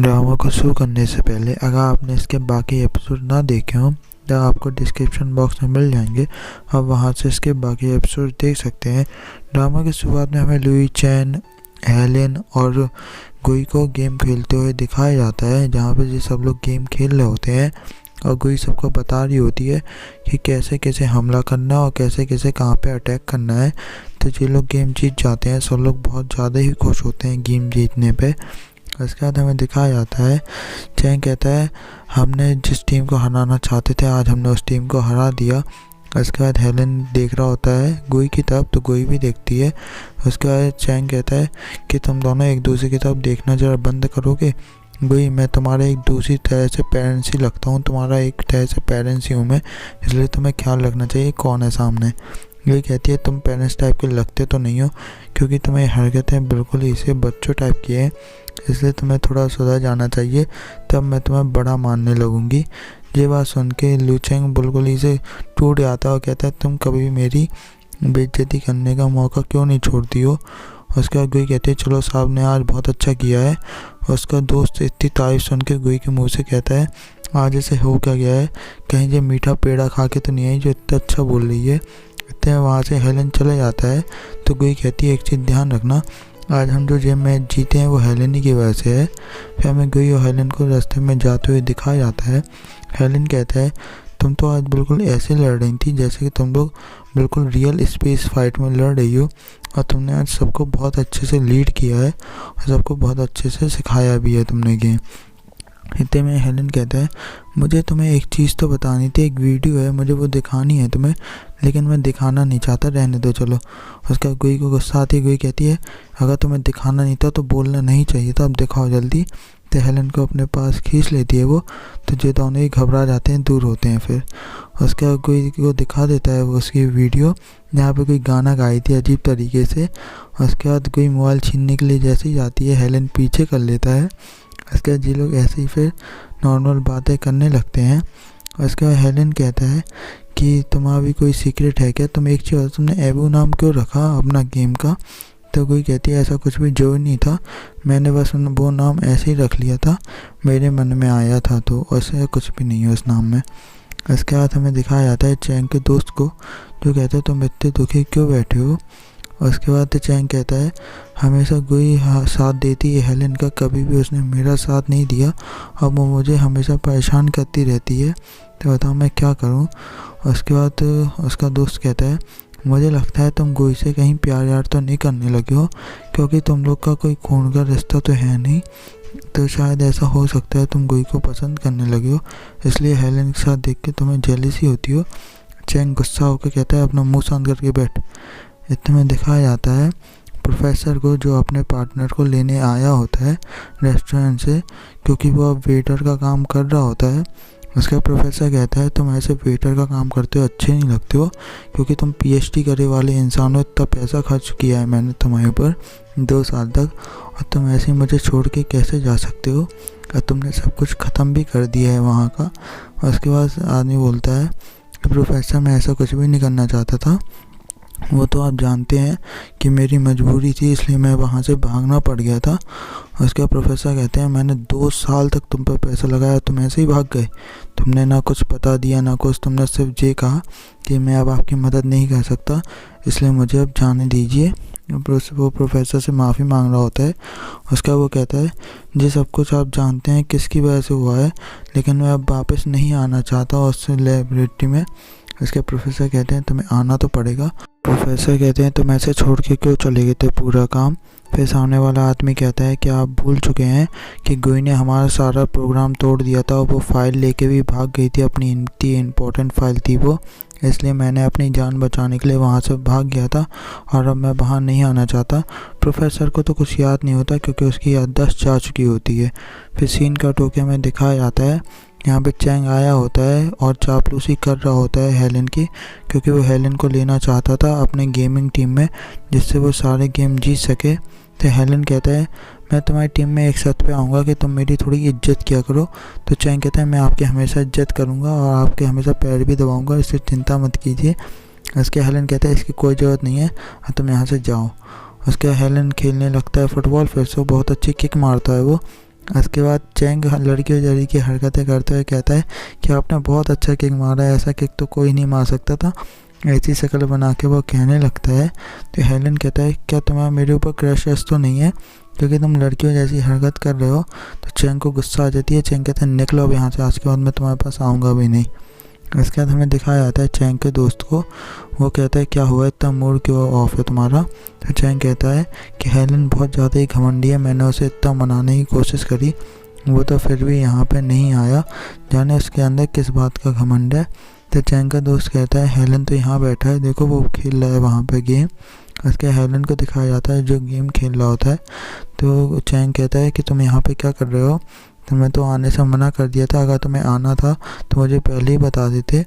Drama को शुरू करने से पहले अगर आपने इसके बाकी एपिसोड ना देखे हों तो आपको डिस्क्रिप्शन बॉक्स में मिल जाएंगे। आप वहां से इसके बाकी एपिसोड देख सकते हैं। ड्रामा की शुरुआत में हमें लुई, चैन, हेलेन और गुई को गेम खेलते हुए दिखाया जाता है, जहाँ पे ये सब लोग गेम खेल रहे होते हैं और गुई सबको बता रही होती है कि कैसे कैसे हमला करना है और कैसे कैसे कहाँ पे अटैक करना है। तो ये लोग गेम जीत जाते हैं। सब लोग बहुत ज़्यादा ही खुश होते हैं गेम जीतने पे। उसके बाद हमें दिखाया जाता है, चैन कहता है हमने जिस टीम को हराना चाहते थे आज हमने उस टीम को हरा दिया। उसके बाद हेलेन देख रहा होता है गुई की तरफ, तो गुई भी देखती है। उसके बाद चैन कहता है कि तुम दोनों एक दूसरे की तरफ देखना जरा बंद करोगे। गुई, मैं तुम्हारा एक दूसरी तरह से पेरेंट्स ही लगता हूँ, तुम्हारा एक तरह से पेरेंट्स ही हूँ मैं, इसलिए तुम्हें ख्याल रखना चाहिए कौन है सामने। ये कहती है तुम पेरेंट्स टाइप के लगते तो नहीं हो, क्योंकि तुम्हें हरकतें बिल्कुल इसे बच्चों टाइप की है, इसलिए तुम्हें थोड़ा सुधर जाना चाहिए, तब मैं तुम्हें बड़ा मानने लगूंगी। ये बात सुन के लू चैंग बिल्कुल ही से टूट जाता है और कहता है तुम कभी भी मेरी बेइज्जती करने का मौका क्यों नहीं छोड़ती हो। उसके बाद गुई कहती है चलो साहब ने आज बहुत अच्छा किया है। उसका दोस्त इतनी तारीफ सुन के गुई के मुंह से कहता है आज ऐसे हो क्या गया है, कहीं ये मीठा पेड़ा खा के तो नहीं आई जो इतना अच्छा बोल रही है। इतने वहाँ से हेलेन चले जाता है तो गुई कहती है एक चीज़ ध्यान रखना, आज हम जो गेम मैच जीते हैं वो हेलेन ही की वजह से है। फिर हमें गुई और हेलेन को रास्ते में जाते हुए दिखाया जाता है। हेलेन कहता है तुम तो आज बिल्कुल ऐसे लड़ रही थी जैसे कि तुम लोग बिल्कुल रियल स्पेस फाइट में लड़ रही हो, और तुमने आज सबको बहुत अच्छे से लीड किया है और सबको बहुत अच्छे से सिखाया भी है तुमने गेम। इतने में हेलेन कहता है मुझे तुम्हें एक चीज़ तो बतानी थी, एक वीडियो है मुझे वो दिखानी है तुम्हें, लेकिन मैं दिखाना नहीं चाहता, रहने दो चलो। उसका गुई को गुस्सा आती है। गुई कहती है अगर तुम्हें दिखाना नहीं था तो बोलना नहीं चाहिए था, अब दिखाओ जल्दी। तो हेलेन को अपने पास खींच लेती है वो, तो जो दोनों ही घबरा जाते हैं, दूर होते हैं। फिर उसका गुई को दिखा देता है वो उसकी वीडियो जहाँ पे कोई गाना गाई थी अजीब तरीके से। उसके बाद गुई मोबाइल छीनने के लिए जैसे ही जाती है हेलेन पीछे कर लेता है। उसके बाद ये लोग ऐसे ही फिर नॉर्मल बातें करने लगते हैं। उसके बाद हेलेन कहता है कि तुम्हारा भी कोई सीक्रेट है क्या, तुम एक चीज़ तुमने एबू नाम क्यों रखा अपना गेम का। तो कोई कहती है ऐसा कुछ भी जो नहीं था, मैंने बस वो नाम ऐसे ही रख लिया था, मेरे मन में आया था, तो ऐसा कुछ भी नहीं है उस नाम में। इसके बाद हमें दिखाया जाता है चैंग के दोस्त को, जो कहता है तुम इतने दुखी क्यों बैठे हो। उसके बाद चैंग कहता है हमेशा गुई साथ देती है हेलेन का, कभी भी उसने मेरा साथ नहीं दिया, अब वो मुझे हमेशा परेशान करती रहती है, तो बताओ मैं क्या करूं। उसके बाद उसका दोस्त कहता है मुझे लगता है तुम गुई से कहीं प्यार यार तो नहीं करने लगे हो, क्योंकि तुम लोग का कोई खून का रिश्ता तो है नहीं, तो शायद ऐसा हो सकता है तुम गुई को पसंद करने लगे हो, इसलिए हेलेन के साथ देख के तुम्हें जेलसी होती हो। चैंग गुस्सा होकर कहता है अपना मुंह शांत करके बैठ। इतने में दिखाया जाता है प्रोफेसर को, जो अपने पार्टनर को लेने आया होता है रेस्टोरेंट से, क्योंकि वो अब वेटर का काम कर रहा होता है। उसका प्रोफेसर कहता है तुम ऐसे वेटर का काम करते हो अच्छे नहीं लगते हो, क्योंकि तुम पीएचडी करे वाले इंसान हो, इतना पैसा खर्च किया है मैंने तुम्हारे ऊपर 2 साल तक, और तुम ऐसे ही मुझे छोड़ के कैसे जा सकते हो, और तुमने सब कुछ ख़त्म भी कर दिया है वहाँ का। उसके बाद आदमी बोलता है प्रोफेसर मैं ऐसा कुछ भी नहीं करना चाहता था, वो तो आप जानते हैं कि मेरी मजबूरी थी, इसलिए मैं वहाँ से भागना पड़ गया था। उसके प्रोफेसर कहते हैं मैंने 2 साल तक तुम पर पैसा लगाया, तुम ऐसे ही भाग गए, तुमने ना कुछ बता दिया ना कुछ, तुमने सिर्फ ये कहा कि मैं अब आपकी मदद नहीं कर सकता, इसलिए मुझे अब जाने दीजिए। वो प्रोफेसर से माफ़ी मांग रहा होता है। उसका वो कहता है ये सब कुछ आप जानते हैं किसकी वजह से हुआ है, लेकिन मैं अब वापस नहीं आना चाहता उससे लैबोरेटरी में। इसके प्रोफेसर कहते हैं तुम्हें आना तो पड़ेगा। प्रोफेसर कहते हैं तुम ऐसे छोड़ के क्यों चले गए थे पूरा काम। फिर सामने वाला आदमी कहता है कि आप भूल चुके हैं कि गुई ने हमारा सारा प्रोग्राम तोड़ दिया था और वो फाइल लेके भी भाग गई थी, अपनी इतनी इम्पोर्टेंट फाइल थी वो, इसलिए मैंने अपनी जान बचाने के लिए वहाँ से भाग गया था और अब मैं बाहर नहीं आना चाहता। प्रोफेसर को तो कुछ याद नहीं होता क्योंकि उसकी याददाश्त जा चुकी होती है। फिर सीन कट होके हमें दिखाया जाता है यहाँ पे चैंग आया होता है और चापलूसी कर रहा होता है हेलेन की, क्योंकि वो हेलेन को लेना चाहता था अपने गेमिंग टीम में, जिससे वो सारे गेम जीत सके। तो हेलेन कहता है मैं तुम्हारी टीम में एक शर्त पे आऊँगा कि तुम मेरी थोड़ी इज्जत किया करो। तो चैंग कहता है मैं आपकी हमेशा इज्जत करूँगा और आपके हमेशा पैर भी दबाऊँगा, इससे चिंता मत कीजिए। उसके हेलेन कहता है इसकी कोई ज़रूरत नहीं है, तुम यहाँ से जाओ। उसके हेलेन खेलने लगता है फुटबॉल, फिर से बहुत अच्छी किक मारता है वो। उसके बाद चैंग लड़की जड़ी की हरकतें करते हुए कहता है कि आपने बहुत अच्छा किक मारा है, ऐसा किक तो कोई नहीं मार सकता था। ऐसी शक्ल बना के वो कहने लगता है। तो हेलन कहता है क्या तुम्हारा मेरे ऊपर क्रश तो नहीं है, क्योंकि तुम लड़कियों जैसी हरकत कर रहे हो। तो चैंग को गुस्सा आ जाती है। चैंग कहता है निकलो अब यहाँ से, आज के बाद मैं तुम्हारे पास आऊँगा भी नहीं। इसके बाद हमें दिखाया जाता है चैंग के दोस्त को। वो कहता है क्या हुआ, इतना मूड क्यों ऑफ है तुम्हारा। तो चैंग कहता है कि हेलन बहुत ज़्यादा ही घमंडी है, मैंने उसे इतना मनाने की कोशिश करी, वो तो फिर भी यहाँ पे नहीं आया, जाने उसके अंदर किस बात का घमंड है। तो चैंग का दोस्त कहता है हेलन तो यहाँ बैठा है, देखो वो खेल रहा है वहाँ पे गेम। उसके हेलन को दिखाया जाता है जो गेम खेल रहा होता है। तो चैंग कहता है कि तुम यहाँ पे क्या कर रहे हो, तुम्हें तो आने से मना कर दिया था, अगर तुम्हें आना था तो मुझे पहले ही बता देते,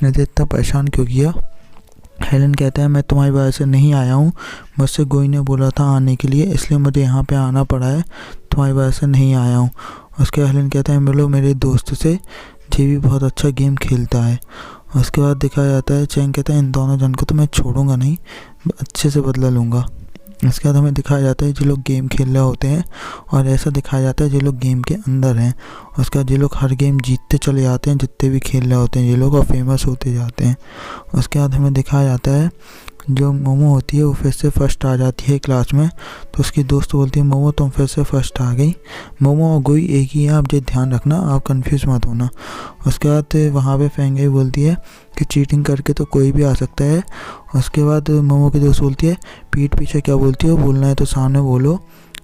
मुझे इतना परेशान क्यों किया। हेलन कहता है मैं तुम्हारी वजह से नहीं आया हूँ, मुझसे गोई ने बोला था आने के लिए, इसलिए मुझे यहाँ पे आना पड़ा है, तुम्हारी वजह से नहीं आया हूँ। उसके हेलन कहता है मिलो मेरे दोस्त से, ये भी बहुत अच्छा गेम खेलता है। उसके बाद दिखाया जाता है चैंग कहता है इन दोनों जन को तो मैं छोड़ूंगा नहीं, अच्छे से बदला लूँगा। इसके बाद हमें दिखाया जाता है जो लोग गेम खेल रहे होते हैं, और ऐसा दिखाया जाता है जो लोग गेम के अंदर हैं। उसके बाद जो लोग हर गेम जीतते चले जाते हैं, जितने भी खेल रहे होते हैं ये लोग, और फेमस होते जाते हैं। उसके बाद हमें दिखाया जाता है जो मोमो होती है वो फिर से फर्स्ट आ जाती है क्लास में। तो उसकी दोस्त बोलती है मोमो तुम फिर से फर्स्ट आ गई, मोमो और गोई एक ही है, आप ये ध्यान रखना, आप कंफ्यूज मत होना। उसके बाद वहाँ पे फेंगाई बोलती है कि चीटिंग करके तो कोई भी आ सकता है। उसके बाद मोमो की दोस्त बोलती है पीठ पीछे क्या बोलती हो, बोलना है तो सामने बोलो।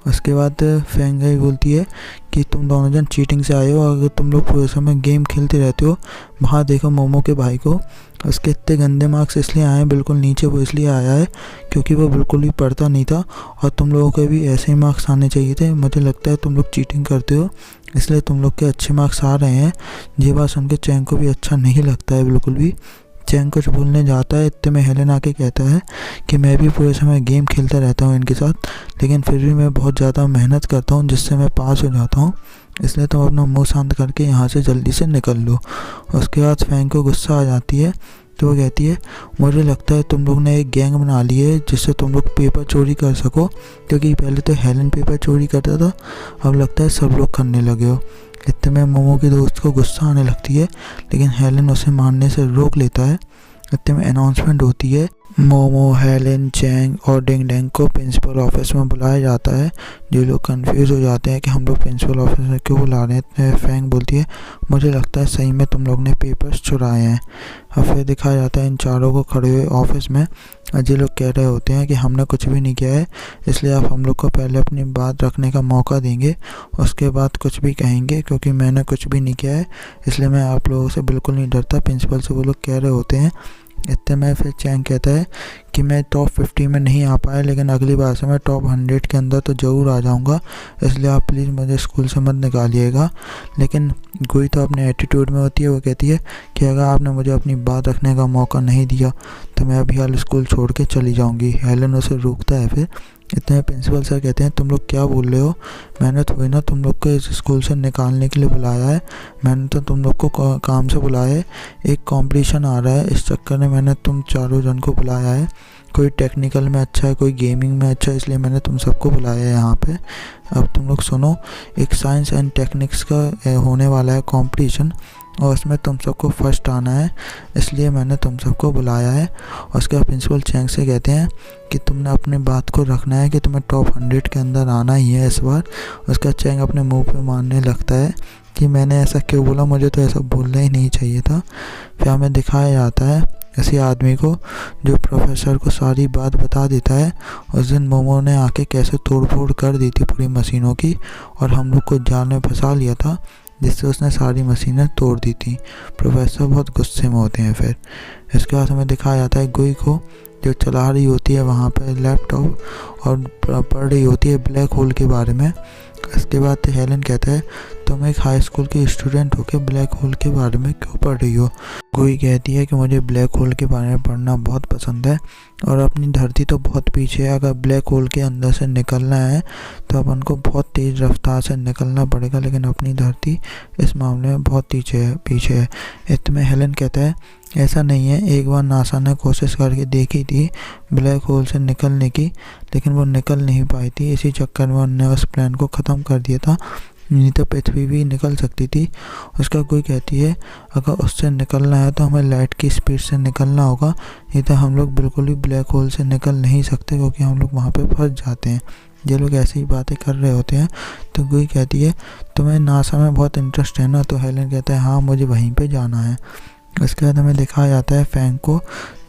उसके बाद फेंगाई बोलती है कि तुम दोनों जन चीटिंग से आए हो, अगर तुम लोग पूरे समय गेम खेलते रहते हो, वहाँ देखो मोमो के भाई को, उसके इतने गंदे मार्क्स इसलिए आए हैं बिल्कुल नीचे, वो इसलिए आया है क्योंकि वो बिल्कुल भी पढ़ता नहीं था, और तुम लोगों के भी ऐसे ही मार्क्स आने चाहिए थे। मुझे लगता है तुम लोग चीटिंग करते हो, इसलिए तुम लोग के अच्छे मार्क्स आ रहे हैं। ये बात सुन के चैंग को भी अच्छा नहीं लगता है बिल्कुल भी। चैंग कुछ बोलने जाता है, इतने में हेलन आके कहता है कि मैं भी पूरे समय गेम खेलता रहता हूँ इनके साथ, लेकिन फिर भी मैं बहुत ज़्यादा मेहनत करता हूँ जिससे मैं पास हो जाता हूँ, इसलिए तुम अपना मुंह शांत करके यहाँ से जल्दी से निकल लो। उसके बाद फैंग को गुस्सा आ जाती है। तो वो कहती है मुझे लगता है तुम लोग ने एक गैंग बना ली है जिससे तुम लोग पेपर चोरी कर सको, क्योंकि पहले तो हेलन पेपर चोरी करता था, अब लगता है सब लोग करने लगे हो। इतने में मोमो के दोस्त को गुस्सा आने लगती है, लेकिन हेलन उसे मारने से रोक लेता है। इतने में अनाउंसमेंट होती है, मोमो, हेलन, चैंग और डिंग डैंग को प्रिंसिपल ऑफिस में बुलाया जाता है। जो लोग कंफ्यूज हो जाते हैं कि हम लोग प्रिंसिपल ऑफिस में क्यों बुला रहे हैं, फैंग बोलती है मुझे लगता है सही में तुम लोग ने पेपर्स चुराए हैं। और फिर दिखाया जाता है इन चारों को खड़े हुए ऑफिस में, और ये लोग कह रहे होते हैं कि हमने कुछ भी नहीं किया है, इसलिए आप हम लोग को पहले अपनी बात रखने का मौका देंगे, उसके बाद कुछ भी कहेंगे, क्योंकि मैंने कुछ भी नहीं किया है, इसलिए मैं आप लोगों से बिल्कुल नहीं डरता, प्रिंसिपल से वो लोग कह रहे होते हैं। इतने में फिर चैंग कहता है कि मैं टॉप 50 में नहीं आ पाया, लेकिन अगली बार से मैं टॉप 100 के अंदर तो ज़रूर आ जाऊंगा, इसलिए आप प्लीज़ मुझे स्कूल से मत निकालिएगा। लेकिन गोई तो अपने एटीट्यूड में होती है, वो कहती है कि अगर आपने मुझे अपनी बात रखने का मौका नहीं दिया तो मैं अभी हाल स्कूल छोड़ के चली जाऊँगी। हेलन उसे रोकता है। फिर इतने प्रिंसिपल सर कहते हैं तुम लोग क्या बोल रहे हो, मैंने थोड़ी ना तुम लोग को इस स्कूल से निकालने के लिए बुलाया है, मैंने तो तुम लोग को काम से बुलाया है, एक कंपटीशन आ रहा है, इस चक्कर में मैंने तुम चारों जन को बुलाया है, कोई टेक्निकल में अच्छा है, कोई गेमिंग में अच्छा है, इसलिए मैंने तुम सबको बुलाया है यहाँ पे। अब तुम लोग सुनो, एक साइंस एंड टेक्निक्स का होने वाला है कंपटीशन, और उसमें तुम सबको फर्स्ट आना है, इसलिए मैंने तुम सबको बुलाया है। और उसके बाद प्रिंसिपल चैंग से कहते हैं कि तुमने अपनी बात को रखना है कि तुम्हें टॉप 100 के अंदर आना ही है इस बार। उसका चैंग अपने मुंह पे मारने लगता है कि मैंने ऐसा क्यों बोला, मुझे तो ऐसा बोलना ही नहीं चाहिए था। फिर हमें दिखाया जाता है ऐसे आदमी को जो प्रोफेसर को सारी बात बता देता है। उस दिन मोमो ने आके कैसे तोड़ फोड़ कर दी थी पूरी मशीनों की, और हम लोग को जाल में फंसा लिया था, जिससे उसने सारी मशीनें तोड़ दी थी। प्रोफेसर बहुत गुस्से में होते हैं। फिर इसके बाद हमें दिखाया जाता है गोई को जो चला रही होती है वहाँ पर लैपटॉप, और पढ़ रही होती है ब्लैक होल के बारे में। इसके बाद हेलन कहता है तुम एक हाई स्कूल की स्टूडेंट होकर ब्लैक होल के बारे में क्यों पढ़ रही हो। गोई कहती है कि मुझे ब्लैक होल के बारे में पढ़ना बहुत पसंद है, और अपनी धरती तो बहुत पीछे है, अगर ब्लैक होल के अंदर से निकलना है तो अपन को बहुत तेज़ रफ्तार से निकलना पड़ेगा, लेकिन अपनी धरती इस मामले में बहुत पीछे है। इतने हेलन कहता है ऐसा नहीं है, एक बार नासा ने कोशिश करके देखी थी ब्लैक होल से निकलने की, लेकिन वो निकल नहीं पाई थी, इसी चक्कर में उन्होंने उस प्लान को ख़त्म कर दिया था, नहीं तो पृथ्वी भी निकल सकती थी। उसका कोई कहती है अगर उससे निकलना है तो हमें लाइट की स्पीड से निकलना होगा, नहीं तो हम लोग बिल्कुल भी ब्लैक होल से निकल नहीं सकते क्योंकि हम लोग वहाँ पे फंस जाते हैं। ये लोग ऐसी ही बातें कर रहे होते हैं। तो कोई कहती है तुम्हें नासा में बहुत इंटरेस्ट है ना, तो हेलन कहता है हाँ मुझे वहीं पे जाना है। इसके बाद हमें दिखाया जाता है फैंग को,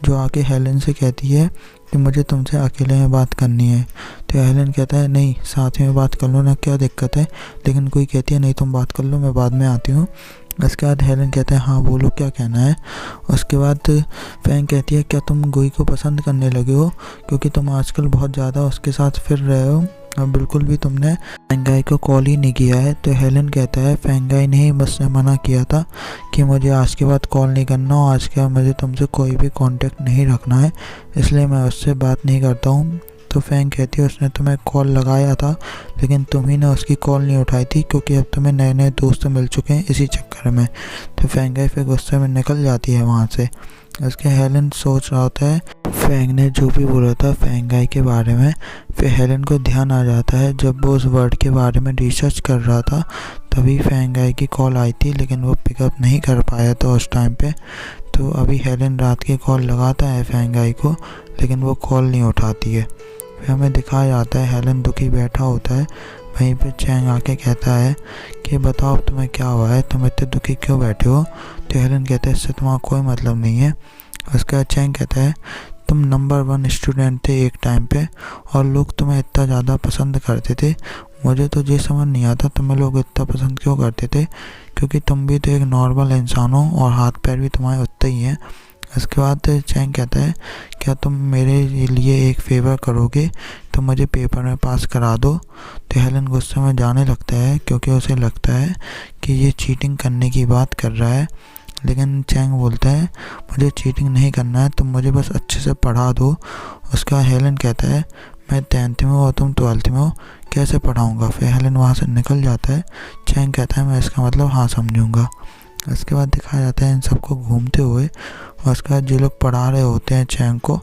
जो आके हेलन से कहती है कि मुझे तुमसे अकेले में बात करनी है। तो हेलन कहता है नहीं साथ में बात कर लो ना, क्या दिक्कत है। लेकिन कोई कहती है नहीं तुम बात कर लो, मैं बाद में आती हूँ। इसके बाद हेलन कहता है हाँ बोलो क्या कहना है। उसके बाद फैंग कहती है क्या तुम गोई को पसंद करने लगे हो, क्योंकि तुम आजकल बहुत ज़्यादा उसके साथ फिर रहे हो और बिल्कुल भी तुमने फैंगाई को कॉल ही नहीं किया है। तो हेलन कहता है फैंगाई ने ही मुझसे मना किया था कि मुझे आज के बाद कॉल नहीं करना और आज के बाद मुझे तुमसे कोई भी कांटेक्ट नहीं रखना है, इसलिए मैं उससे बात नहीं करता हूँ। तो फैंग कहती है उसने तुम्हें कॉल लगाया था लेकिन तुम ही ने उसकी कॉल नहीं उठाई थी, क्योंकि अब तुम्हें नए नए दोस्त मिल चुके हैं इसी चक्कर में। तो फैंगाई फिर गुस्से में निकल जाती है वहाँ से। उसके हेलन सोच रहा होता है फैंग ने जो भी बोला था फैंगाई के बारे में। फिर हेलन को ध्यान आ जाता है जब वो उस वर्ड के बारे में रिसर्च कर रहा था तभी फैंगाई की कॉल आई थी, लेकिन वो पिकअप नहीं कर पाया था उस टाइम पे। तो अभी हेलन रात की कॉल लगाता है फैंगाई को, लेकिन वो कॉल नहीं उठाती है। फिर हमें दिखाया जाता है हेलन दुखी बैठा होता है। वहीं पे चैंग आके कहता है कि बताओ तुम्हें क्या हुआ है, तुम इतने दुखी क्यों बैठे हो। तो हेलन कहता है इससे तुम्हारा कोई मतलब नहीं है। उसके बाद चैंग कहता है तुम नंबर 1 स्टूडेंट थे एक टाइम पे और लोग तुम्हें इतना ज़्यादा पसंद करते थे। मुझे तो ये समझ नहीं आता तुम्हें लोग इतना पसंद क्यों करते थे, क्योंकि तुम भी तो एक नॉर्मल इंसान हो और हाथ पैर भी तुम्हारे उतने ही हैं। इसके बाद चैंग कहता है क्या तुम मेरे लिए एक फेवर करोगे, तो मुझे पेपर में पास करा दो। तो हेलन गुस्से में जाने लगता है क्योंकि उसे लगता है कि ये चीटिंग करने की बात कर रहा है। लेकिन चैंग बोलता है मुझे चीटिंग नहीं करना है, तुम मुझे बस अच्छे से पढ़ा दो। उसका हेलन कहता है मैं 10th में हूँ और तुम 12th में हो, कैसे पढ़ाऊँगा। फिर हेलन वहाँ से निकल जाता है। चैंग कहता है मैं इसका मतलब हाँ समझूँगा। इसके बाद दिखाया जाता है इन सबको घूमते हुए, और उसके बाद जो लोग पढ़ा रहे होते हैं चैंग को,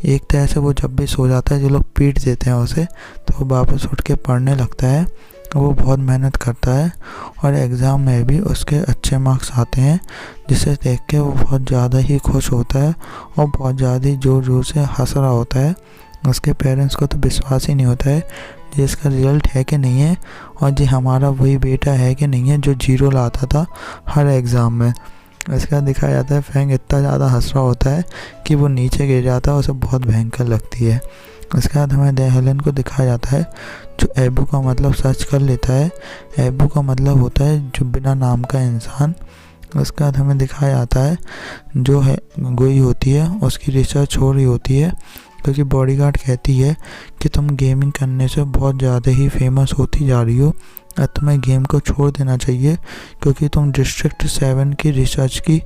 एक तरह से वो जब भी सो जाता है जो लोग पीट देते हैं उसे, तो वो वापस उठ के पढ़ने लगता है। वो बहुत मेहनत करता है और एग्ज़ाम में भी उसके अच्छे मार्क्स आते हैं, जिसे देख के वो बहुत ज़्यादा ही खुश होता है और बहुत ज़्यादा ही ज़ोर ज़ोर से हंस रहा होता है। उसके पेरेंट्स को तो विश्वास ही नहीं होता है जी इसका रिज़ल्ट है कि नहीं है और जी हमारा वही बेटा है कि नहीं है जो 0 लाता था हर एग्ज़ाम में। इसके बाद दिखाया जाता है फैंग इतना ज़्यादा हंस रहा होता है कि वो नीचे गिर जाता है, उसे बहुत भयंकर लगती है। उसके बाद हमें हेलन को दिखाया जाता है जो एबू का मतलब सर्च कर लेता है। एबू का मतलब होता है जो बिना नाम का इंसान। उसके बाद हमें दिखाया जाता है जो है गोई होती है उसकी रिसर्च हो रही होती है, क्योंकि बॉडीगार्ड कहती है कि तुम गेमिंग करने से बहुत ज़्यादा ही फेमस होती जा रही हो और तुम्हें गेम को छोड़ देना चाहिए, क्योंकि तुम डिस्ट्रिक्ट 7 की रिसर्च की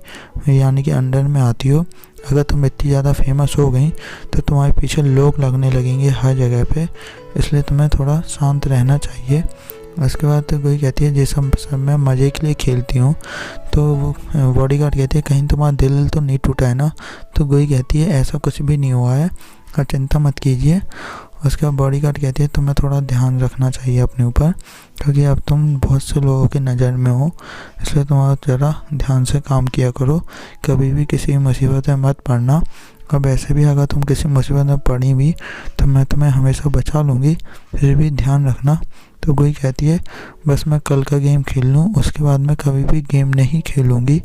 यानी कि अंडर में आती हो। अगर तुम इतनी ज़्यादा फेमस हो गई तो तुम्हारे पीछे लोग लगने लगेंगे हर जगह पे, इसलिए तुम्हें थोड़ा शांत रहना चाहिए। उसके बाद तो कोई कहती है जैसा सब मैं मज़े के लिए खेलती हूँ। तो वो बॉडीगार्ड कहती है कहीं तुम्हारा दिल तो नहीं टूटा है ना। तो कोई कहती है ऐसा कुछ भी नहीं हुआ है और चिंता मत कीजिए। उसके बाद बॉडीगार्ड कहती है तुम्हें थोड़ा ध्यान रखना चाहिए अपने ऊपर, क्योंकि अब तुम बहुत से लोगों की नज़र में हो, इसलिए तुम्हारा ज़रा ध्यान से काम किया करो, कभी भी किसी मुसीबत में मत पड़ना। और वैसे भी अगर तुम किसी मुसीबत में पड़ी भी तो मैं तुम्हें हमेशा बचा लूँगी, फिर भी ध्यान रखना। तो कोई कहती है बस मैं कल का गेम खेल लूँ, उसके बाद मैं कभी भी गेम नहीं खेलूँगी।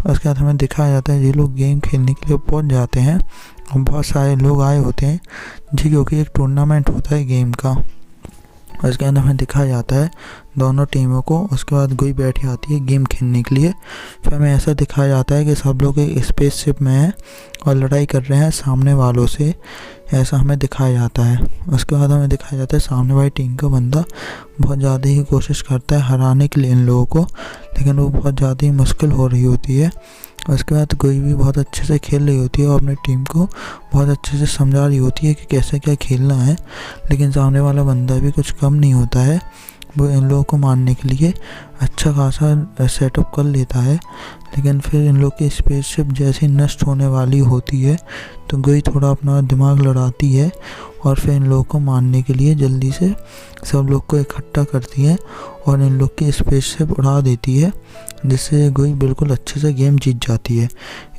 उसके बाद हमें दिखाया जाता है ये लोग गेम खेलने के लिए पहुँच जाते हैं और बहुत सारे लोग आए होते हैं जी, क्योंकि एक टूर्नामेंट होता है गेम का। उसके बाद हमें दिखाया जाता है दोनों टीमों को। उसके बाद गोई बैठी आती है गेम खेलने के लिए। फिर हमें ऐसा दिखाया जाता है कि सब लोग एक स्पेसशिप में हैं और लड़ाई कर रहे हैं सामने वालों से, ऐसा हमें दिखाया जाता है। उसके बाद हमें दिखाया जाता है सामने वाली टीम का बंदा बहुत ज़्यादा ही कोशिश करता है हराने के लिए इन लोगों को, लेकिन वो बहुत ज़्यादा ही मुश्किल हो रही होती है। उसके बाद कोई भी बहुत अच्छे से खेल रही होती है और अपनी टीम को बहुत अच्छे से समझा रही होती है कि कैसे क्या खेलना है, लेकिन सामने वाला बंदा भी कुछ कम नहीं होता है। वो इन लोगों को मारने के लिए अच्छा खासा सेटअप कर लेता है। लेकिन फिर इन लोग की स्पेसशिप जैसे नष्ट होने वाली होती है तो गोई थोड़ा अपना दिमाग लड़ाती है और फिर इन लोगों को मारने के लिए जल्दी से सब लोग को इकट्ठा करती है और इन लोग की स्पेसशिप उड़ा देती है, जिससे गोई बिल्कुल अच्छे से गेम जीत जाती है।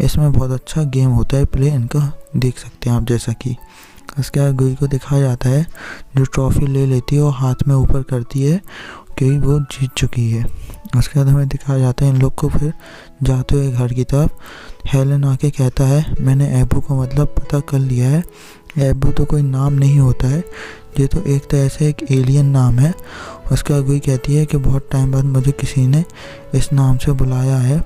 इसमें बहुत अच्छा गेम होता है प्ले इनका, देख सकते हैं आप। जैसा कि उसके बाद गोई को दिखाया जाता है जो ट्रॉफी ले लेती है और हाथ में ऊपर करती है कि वो जीत चुकी है। उसके बाद हमें दिखाया जाता है इन लोग को फिर जाते हुए घर की तरफ। हेलन आके कहता है मैंने एबू को मतलब पता कर लिया है। एबू तो कोई नाम नहीं होता है, ये तो एक तरह से एक एलियन नाम है। उसके बाद गोई कहती है कि बहुत टाइम बाद मुझे किसी ने इस नाम से बुलाया है।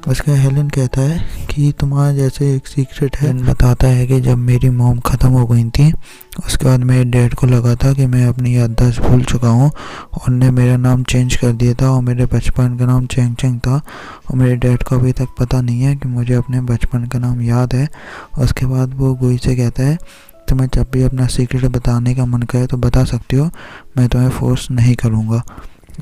उसका हेलन कहता है कि तुम्हारा जैसे एक सीक्रेट है। बताता है कि जब मेरी मॉम ख़त्म हो गई थी उसके बाद मेरे डैड को लगा था कि मैं अपनी याददाश्त भूल चुका हूँ और ने मेरा नाम चेंज कर दिया था और मेरे बचपन का नाम चेंग चेंग था और मेरे डैड को अभी तक पता नहीं है कि मुझे अपने बचपन का नाम याद है। उसके बाद वो गोई से कहता है तुम्हें जब भी अपना सीक्रेट बताने का मन करे तो बता सकती हो, मैं तुम्हें फोर्स नहीं करूँगा।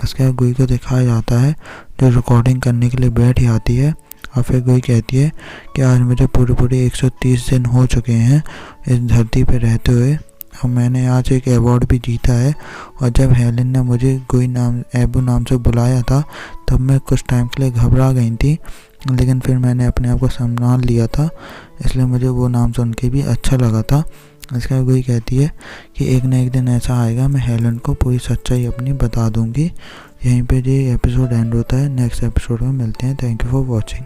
उसके बाद गोई को दिखाया जाता है जो रिकॉर्डिंग करने के लिए बैठ ही आती है और फिर गोई कहती है कि आज मुझे पूरे 130 दिन हो चुके हैं इस धरती पर रहते हुए और मैंने आज एक अवार्ड भी जीता है। और जब हेलन ने मुझे गोई नाम एबू नाम से बुलाया था तब मैं कुछ टाइम के लिए घबरा गई थी, लेकिन फिर मैंने अपने आप को संभाल लिया था, इसलिए मुझे वो नाम सुन के भी अच्छा लगा था। इसका गोई कहती है कि एक न एक दिन ऐसा आएगा मैं हेलन को पूरी सच्चाई अपनी बता दूंगी। यहीं पे ये एपिसोड एंड होता है। नेक्स्ट एपिसोड में मिलते हैं। Thank you for watching.